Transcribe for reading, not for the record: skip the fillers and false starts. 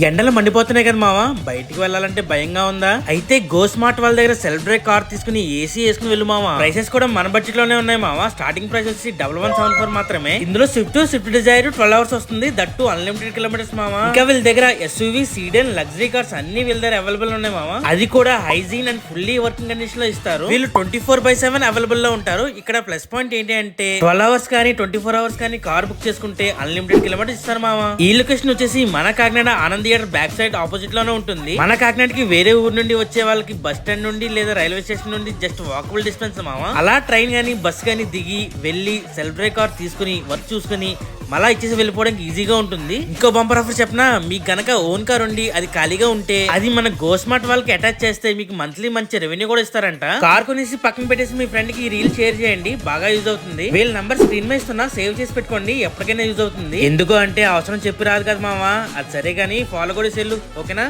ఎండలు మండిపోతున్నాయి కదా మావా, బయటికి వెళ్ళాలంటే భయంగా ఉందా? అయితే గో స్మార్ట్ వాళ్ళ దగ్గర సెల్ఫ్ డ్రైవ్ కార్ తీసుకుని ఏసీ వేసుకుని వెళ్ళు మావా. ప్రైసెస్ కూడా మన బడ్జెట్ లోనే ఉన్నాయి మావా. స్టార్టింగ్ ప్రైస్ వచ్చి 1174 మాత్రమే. ఇందులో స్విఫ్ట్ డిజైర్ 12 అవర్స్ వస్తుంది, దట్టు అన్లిమిటెడ్ కిలోమీటర్స్ మావా. ఇంకా వీళ్ళ దగ్గర ఎస్యూవీ, సీడన్, లగ్జరీ కార్స్ అన్ని వీళ్ళ దగ్గర అవైలబుల్ ఉన్నాయి మావా. అది కూడా hygiene and fully working condition లో ఇస్తారు. వీళ్ళు 24/7 అవైలబుల్ లో ఉంటారు. ఇక్కడ ప్లస్ పాయింట్ ఏంటి అంటే 12 అవర్స్ కానీ 24 అవర్స్ కానీ కార్ బుక్ చేసుకుంటే అన్లిమిటెడ్ కిలోమీటర్స్ ఇస్తారు మావా. ఈ లొకేషన్ వచ్చేసి మన Kakinada Anand theatre back side opposite లోనే ఉంటుంది. మన కాకినాడకి వేరే ఊరు నుండి వచ్చే వాళ్ళకి బస్ స్టాండ్ నుండి లేదా రైల్వే స్టేషన్ నుండి జస్ట్ వాకబుల్ డిస్టెన్స్ మావా. అలా ట్రైన్ గానీ బస్ గానీ దిగి వెళ్లి సెల్ఫ్ డ్రైవ్ కార్ తీసుకుని వర్క్ చూసుకుని మళ్ళా ఇచ్చేసి వెళ్ళిపోవడానికి ఈజీగా ఉంటుంది. ఇంకో బంపర్ ఆఫర్ చెప్పనా, మీకు గనక ఓన్ కార్ ఉండి అది ఖాళీగా ఉంటే అది మన గో స్మార్ట్ వాళ్ళకి అటాచ్ చేస్తే మీకు మంత్లీ మంచి రెవెన్యూ కూడా ఇస్తారంట. కార్ కొనేసి పక్కన పెట్టేసి మీ ఫ్రెండ్ కి రీల్ షేర్ చేయండి, బాగా యూజ్ అవుతుంది. వీళ్ళ నంబర్ స్క్రీన్ మీద ఇస్తున్నా, సేవ్ చేసి పెట్టుకోండి, ఎప్పటికైనా యూజ్ అవుతుంది. ఎందుకు అంటే అవసరం చెప్పి రాదు కదా మావా. అది సరే గానీ ఫాలో కూడా సెల్లు, ఓకేనా?